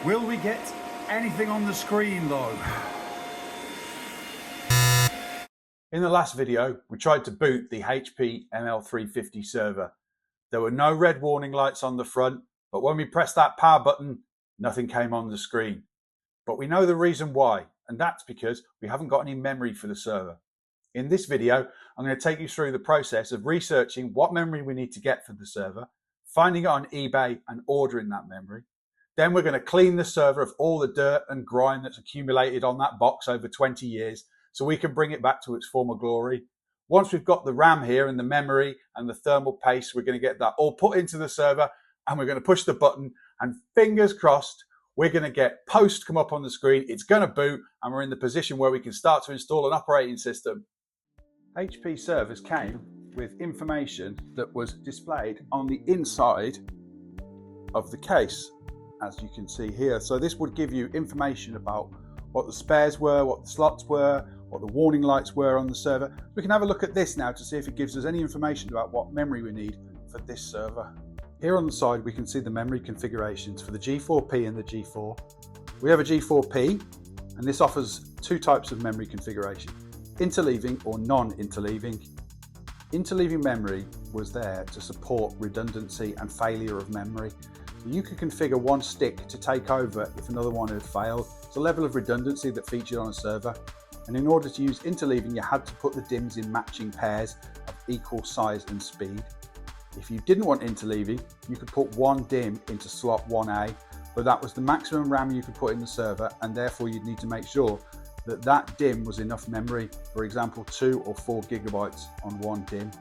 Will we get anything on the screen though? In the last video, we tried to boot the HP ML350 server. There were no red warning lights on the front, but when we pressed that power button, nothing came on the screen. But we know the reason why, and that's because we haven't got any memory for the server. In this video, I'm going to take you through the process of researching what memory we need to get for the server, finding it on eBay and ordering that memory. Then we're going to clean the server of all the dirt and grime that's accumulated on that box over 20 years so we can bring it back to its former glory. Once we've got the RAM here and the memory and the thermal paste, we're going to get that all put into the server and we're going to push the button and fingers crossed, we're going to get post come up on the screen. It's going to boot and we're in the position where we can start to install an operating system. HP servers came with information that was displayed on the inside of the case, as you can see here. So this would give you information about what the spares were, what the slots were, what the warning lights were on the server. We can have a look at this now to see if it gives us any information about what memory we need for this server. Here on the side we can see the memory configurations for the G4P and the G4. We have a G4P and this offers two types of memory configuration, interleaving or non-interleaving. Interleaving memory was there to support redundancy and failure of memory. You could configure one stick to take over if another one had failed. It's a level of redundancy that featured on a server. And in order to use interleaving, you had to put the DIMMs in matching pairs of equal size and speed. If you didn't want interleaving, you could put one DIMM into slot 1A, but that was the maximum RAM you could put in the server, and therefore you'd need to make sure that that DIMM was enough memory, for example 2 or 4 gigabytes on one DIMM.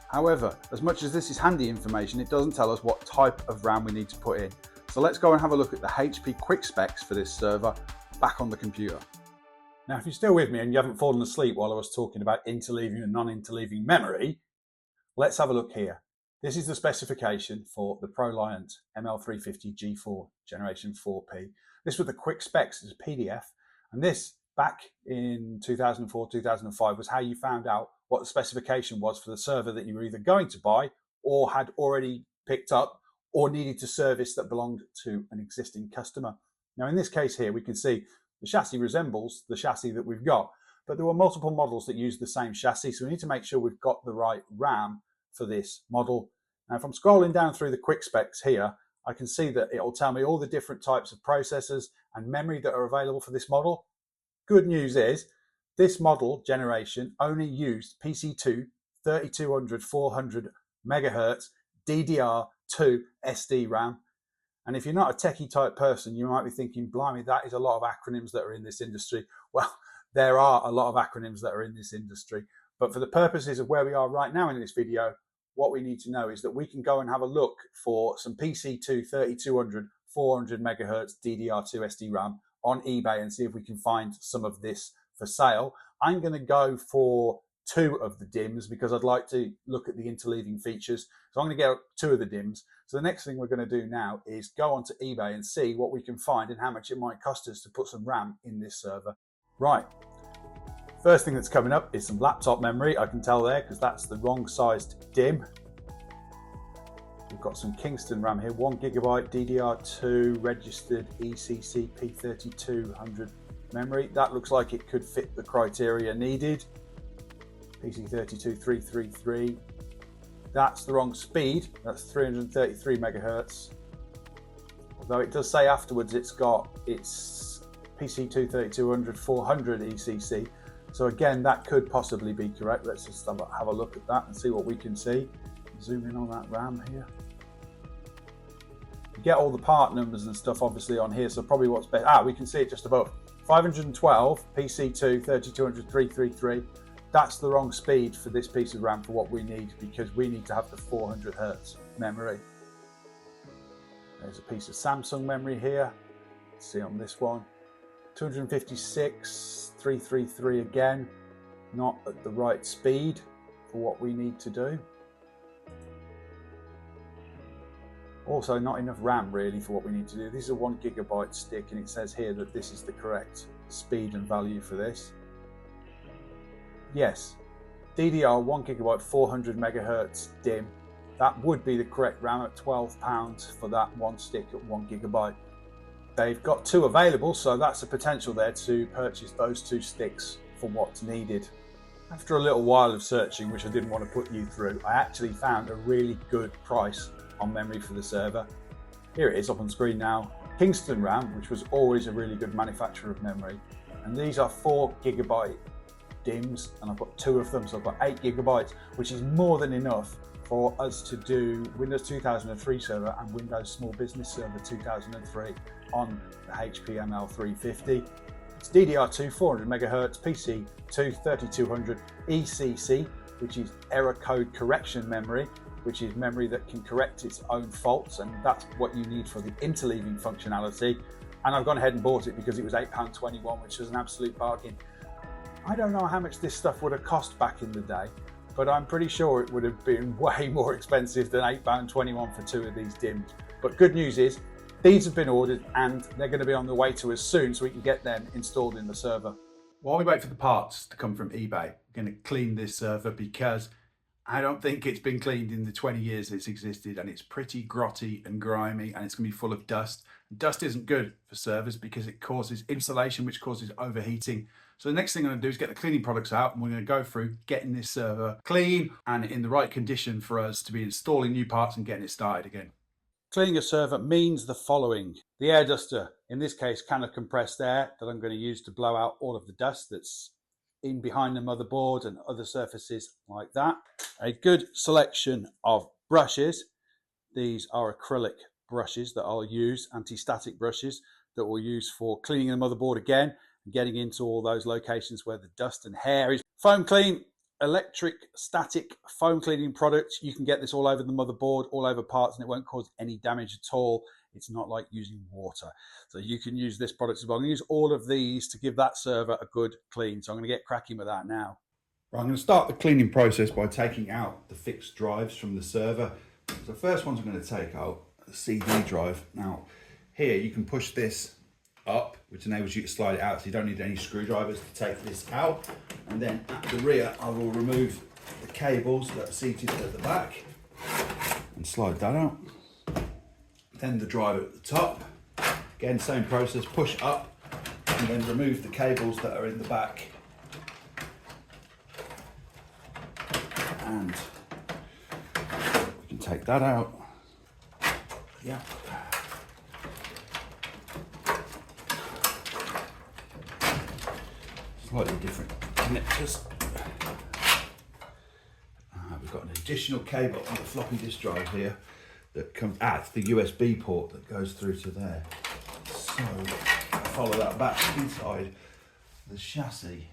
However, as much as this is handy information, it doesn't tell us what type of RAM we need to put in. So let's go and have a look at the HP QuickSpecs for this server back on the computer. Now, if you're still with me and you haven't fallen asleep while I was talking about interleaving and non-interleaving memory, let's have a look here. This is the specification for the ProLiant ML350 G4 Generation 4P. This was the QuickSpecs as a PDF, and this back in 2004, 2005 was how you found out what the specification was for the server that you were either going to buy or had already picked up or needed to service that belonged to an existing customer. Now in this case here, we can see the chassis resembles the chassis that we've got, but there were multiple models that used the same chassis, so we need to make sure we've got the right RAM for this model. Now if I'm scrolling down through the QuickSpecs here, I can see that it'll tell me all the different types of processors and memory that are available for this model. Good news is, this model generation only used PC2 3200 400 megahertz DDR2 SD RAM. And if you're not a techie type person, you might be thinking, blimey, that is a lot of acronyms that are in this industry. Well, there are a lot of acronyms that are in this industry. But for the purposes of where we are right now in this video, what we need to know is that we can go and have a look for some PC2 3200 400 megahertz DDR2 SD RAM on eBay and see if we can find some of this for sale. I'm going to go for 2 of the DIMMs because I'd like to look at the interleaving features. So I'm going to get 2 of the DIMMs. So the next thing we're going to do now is go onto eBay and see what we can find and how much it might cost us to put some RAM in this server. Right. First thing that's coming up is some laptop memory. I can tell there because that's the wrong sized DIMM. We've got some Kingston RAM here, 1 gigabyte DDR2 registered ECC P3200 memory. That looks like it could fit the criteria needed. PC32333. That's the wrong speed. That's 333 megahertz. Although it does say afterwards it's PC2 3200 400 ECC. So again, that could possibly be correct. Let's just have a look at that and see what we can see. Zoom in on that RAM here. You get all the part numbers and stuff obviously on here, so probably what's best. We can see it just above. 512 PC2 3200 333. That's the wrong speed for this piece of RAM for what we need because we need to have the 400 hertz memory. There's a piece of Samsung memory here. Let's see on this one. 256 333 again. Not at the right speed for what we need to do. Also not enough RAM really for what we need to do. This is a 1 gigabyte stick and it says here that this is the correct speed and value for this. Yes, DDR 1 gigabyte 400 megahertz DIMM. That would be the correct RAM at £12 for that one stick at 1 gigabyte. They've got 2 available, so that's a potential there to purchase those 2 sticks for what's needed. After a little while of searching, which I didn't want to put you through, I actually found a really good price on memory for the server. Here it is up on screen now. Kingston RAM, which was always a really good manufacturer of memory. And these are 4GB DIMMs, and I've got 2 of them, so I've got 8GB, which is more than enough for us to do Windows 2003 server and Windows Small Business Server 2003 on the HP ML350. It's DDR2 400MHz, PC2 3200, ECC, which is error code correction memory, which is memory that can correct its own faults, and that's what you need for the interleaving functionality. And I've gone ahead and bought it because it was £8.21, which was an absolute bargain. I don't know how much this stuff would have cost back in the day, but I'm pretty sure it would have been way more expensive than £8.21 for 2 of these DIMMs. But good news is, these have been ordered and they're going to be on the way to us soon, so we can get them installed in the server. While we wait for the parts to come from eBay, I'm going to clean this server because I don't think it's been cleaned in the 20 years it's existed, and it's pretty grotty and grimy, and it's going to be full of dust. Dust isn't good for servers because it causes insulation, which causes overheating. So the next thing I'm going to do is get the cleaning products out, and we're going to go through getting this server clean and in the right condition for us to be installing new parts and getting it started again. Cleaning a server means the following. The air duster, in this case can of compressed air that I'm going to use to blow out all of the dust that's in behind the motherboard and other surfaces like that. A good selection of brushes. These are acrylic brushes that I'll use, anti-static brushes that we'll use for cleaning the motherboard again and getting into all those locations where the dust and hair is. Foam clean, electric static foam cleaning product. You can get this all over the motherboard, all over parts, and it won't cause any damage at all. It's not like using water. So you can use this product as well. I'm going to use all of these to give that server a good clean. So I'm going to get cracking with that now. Right, I'm going to start the cleaning process by taking out the fixed drives from the server. So the first ones I'm going to take out the CD drive. Now, here you can push this up, which enables you to slide it out, so you don't need any screwdrivers to take this out. And then at the rear, I will remove the cables that are seated at the back and slide that out. Then the drive at the top. Again, same process, push up and then remove the cables that are in the back. And we can take that out. Yeah. Slightly different connectors. We've got an additional cable on the floppy disk drive here that comes at the USB port that goes through to there. So I follow that back inside the chassis.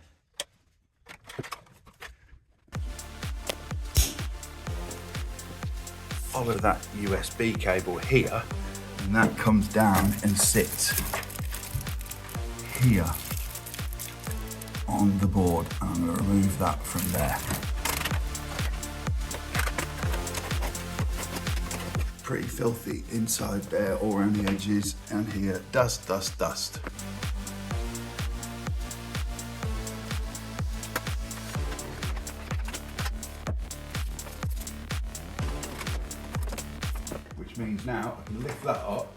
Follow that USB cable here, and that comes down and sits here on the board. I'm going to remove that from there. Pretty filthy inside there, all around the edges, and here, dust, dust, dust. Which means now I can lift that up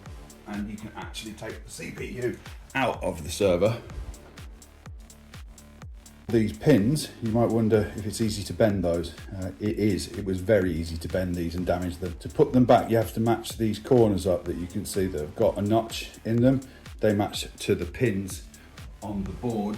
and you can actually take the CPU out of the server. These pins, you might wonder if it's easy to bend those. It is. It was very easy to bend these and damage them. To put them back, you have to match these corners up that you can see that have got a notch in them. They match to the pins on the board.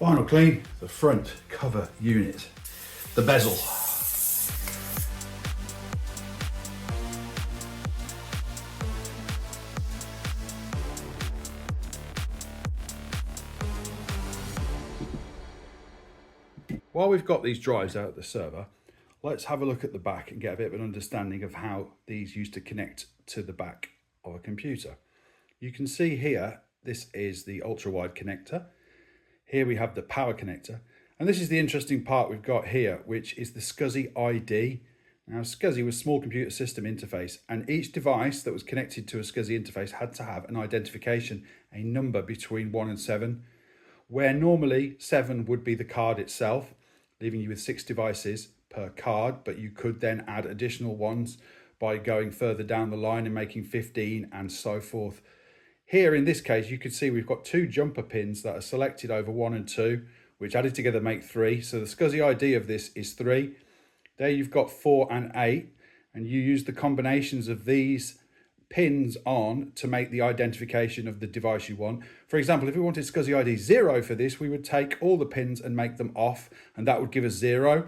Final clean, the front cover unit, the bezel. While we've got these drives out of the server, let's have a look at the back and get a bit of an understanding of how these used to connect to the back of a computer. You can see here, this is the ultra-wide connector. Here we have the power connector, And this is the interesting part we've got here, which is the SCSI ID. Now, SCSI was Small Computer System Interface, and each device that was connected to a SCSI interface had to have an identification, a number between 1 and 7, where normally 7 would be the card itself, leaving you with 6 devices per card, but you could then add additional ones by going further down the line and making 15 and so forth. Here in this case, you can see we've got 2 jumper pins that are selected over 1 and 2, which added together make 3. So the SCSI ID of this is 3. There you've got 4 and 8, and you use the combinations of these pins on to make the identification of the device you want. For example, if we wanted SCSI ID 0 for this, we would take all the pins and make them off, and that would give us 0.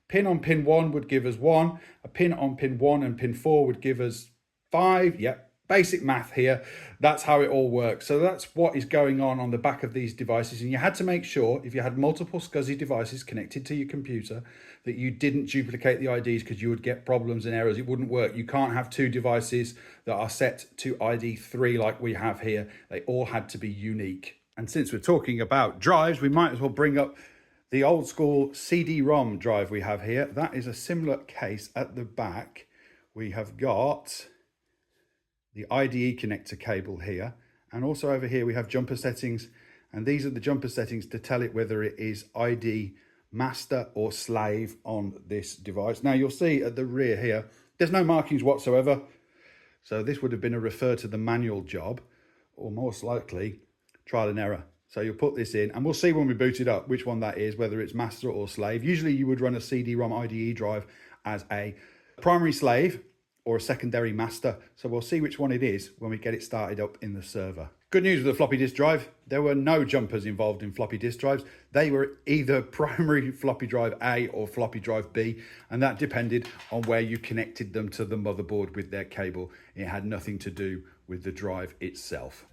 Pin on pin 1 would give us 1. A pin on pin 1 and pin 4 would give us 5. Yep. Basic math here. That's how it all works. So that's what is going on the back of these devices. And you had to make sure, if you had multiple SCSI devices connected to your computer, that you didn't duplicate the IDs, because you would get problems and errors. It wouldn't work. You can't have 2 devices that are set to ID 3 like we have here. They all had to be unique. And since we're talking about drives, we might as well bring up the old school CD-ROM drive we have here. That is a similar case. At the back, we have got the IDE connector cable here, and also over here we have jumper settings, and these are the jumper settings to tell it whether it is ID master or slave on this device. Now you'll see at the rear here, there's no markings whatsoever, so this would have been a refer to the manual job, or most likely trial and error. So you'll put this in, and we'll see when we boot it up which one that is, whether it's master or slave. Usually you would run a CD-ROM IDE drive as a primary slave or a secondary master. So we'll see which one it is when we get it started up in the server. Good news with the floppy disk drive, there were no jumpers involved in floppy disk drives. They were either primary floppy drive A or floppy drive B, and that depended on where you connected them to the motherboard with their cable. It had nothing to do with the drive itself.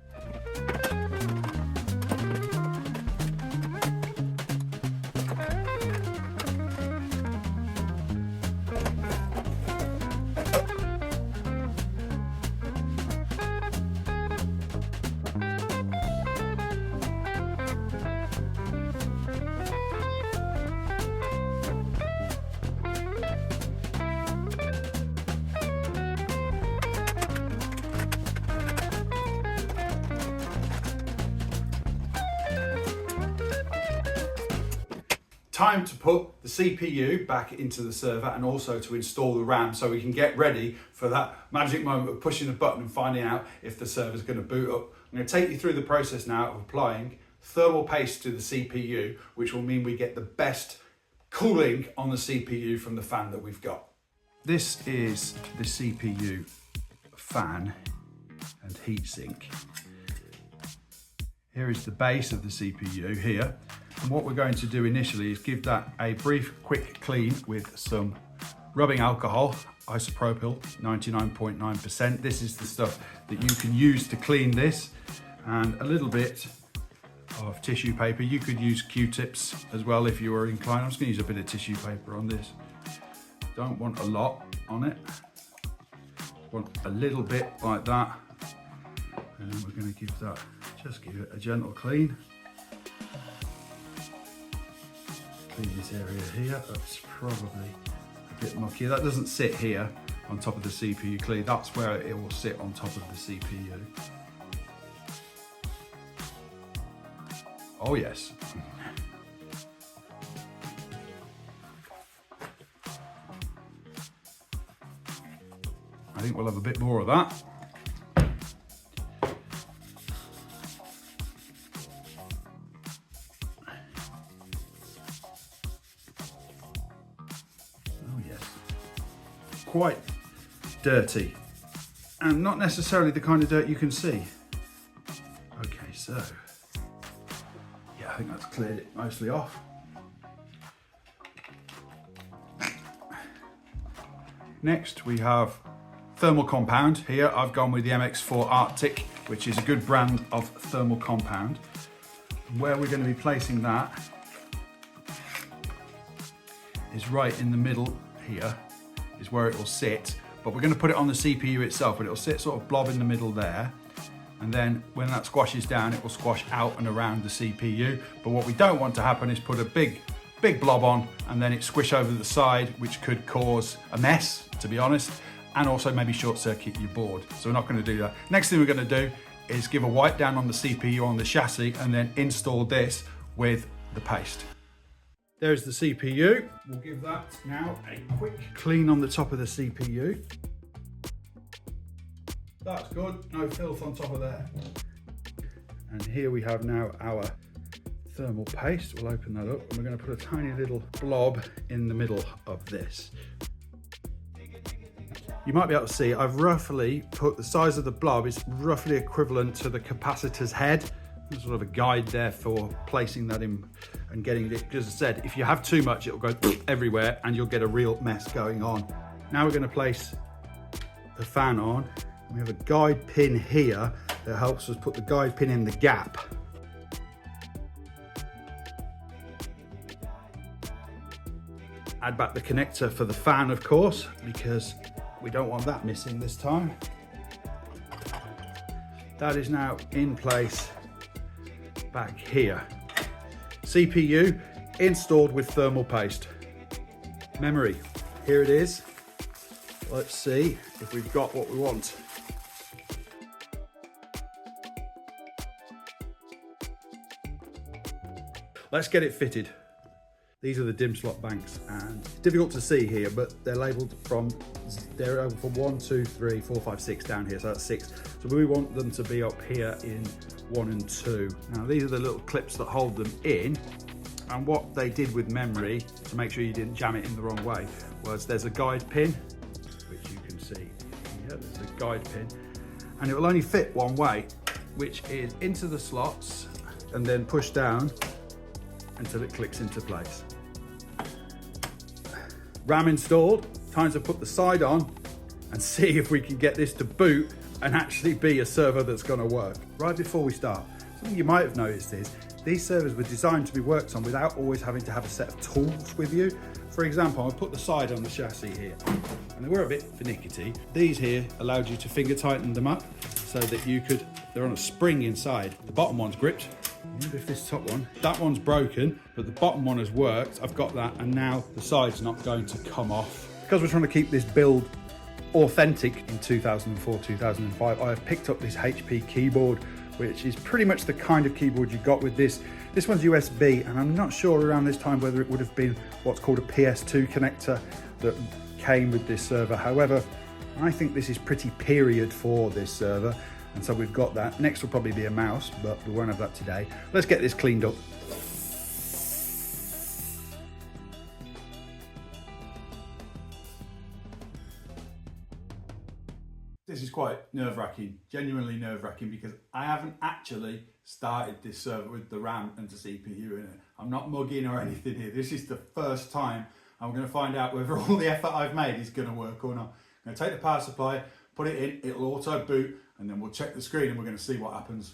Time to put the CPU back into the server, and also to install the RAM so we can get ready for that magic moment of pushing the button and finding out if the server's going to boot up. I'm going to take you through the process now of applying thermal paste to the CPU, which will mean we get the best cooling on the CPU from the fan that we've got. This is the CPU fan and heatsink. Here is the base of the CPU here. And what we're going to do initially is give that a brief, quick clean with some rubbing alcohol, isopropyl, 99.9%. This is the stuff that you can use to clean this, and a little bit of tissue paper. You could use Q-tips as well if you were inclined. I'm just going to use a bit of tissue paper on this. Don't want a lot on it. Want a little bit like that. And we're going to just give it a gentle clean. Clean this area here. That's probably a bit mucky. That doesn't sit here on top of the CPU clean. That's where it will sit on top of the CPU. Oh yes. I think we'll have a bit more of that. Quite dirty, and not necessarily the kind of dirt you can see. Okay, so yeah, I think that's cleared it mostly off. Next we have thermal compound. Here I've gone with the MX4 Arctic, which is a good brand of thermal compound. Where we're going to be placing that is right in the middle here, is where it will sit, but we're going to put it on the CPU itself, but it'll sit sort of blob in the middle there. and then when that squashes down, it will squash out and around the CPU. But what we don't want to happen is put a big blob on and then it squish over the side, which could cause a mess, to be honest, and also maybe short circuit your board. So we're not going to do that. Next thing we're going to do is give a wipe down on the CPU on the chassis and then install this with the paste. There's the CPU. We'll give that now a quick clean on the top of the CPU. That's good, no filth on top of there. And here we have now our thermal paste. We'll open that up and we're going to put a tiny little blob in the middle of this. You might be able to see I've roughly put the size of the blob is roughly equivalent to the capacitor's head. There's sort of a guide there for placing that in and getting it, because as I said, if you have too much, it'll go everywhere and you'll get a real mess going on. Now we're going to place the fan on. We have a guide pin here that helps us put the guide pin in the gap. Add back the connector for the fan, of course, because we don't want that missing this time. That is now in place back here. CPU installed with thermal paste. Memory, here it is. Let's see if we've got what we want. Let's get it fitted. These are the DIMM slot banks, and it's difficult to see here, but they're labeled they're over from 1, 2, 3, 4, 5, 6 down here, so that's 6. So we want them to be up here in 1 and 2. Now these are the little clips that hold them in, and what they did with memory, to make sure you didn't jam it in the wrong way, was there's a guide pin, which you can see here, there's a guide pin, and it will only fit one way, which is into the slots and then push down until it clicks into place. RAM installed, time to put the side on and see if we can get this to boot and actually be a server that's going to work. Right before we start, something you might have noticed is these servers were designed to be worked on without always having to have a set of tools with you. For example, I'll put the side on the chassis here, and they were a bit finicky. These here allowed you to finger tighten them up so that you could, they're on a spring inside. The bottom one's gripped. I wonder if this top one, that one's broken, but the bottom one has worked. I've got that, and now the side's not going to come off. Because we're trying to keep this build authentic in 2004, 2005, I have picked up this HP keyboard, which is pretty much the kind of keyboard you got with this. This one's USB, and I'm not sure around this time whether it would have been what's called a PS2 connector that came with this server. However, I think this is pretty period for this server, and so we've got that. Next will probably be a mouse, but we won't have that today. Let's get this cleaned up. This is quite nerve-wracking, genuinely nerve-wracking, because I haven't actually started this server with the RAM and the CPU in it. I'm not mugging or anything here. This is the first time I'm going to find out whether all the effort I've made is going to work or not. I'm going to take the power supply, put it in, it'll auto boot, and then we'll check the screen and we're going to see what happens.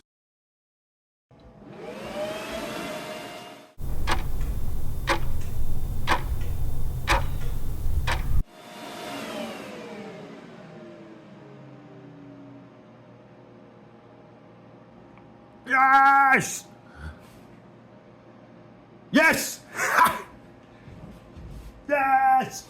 Yes! Yes! Yes!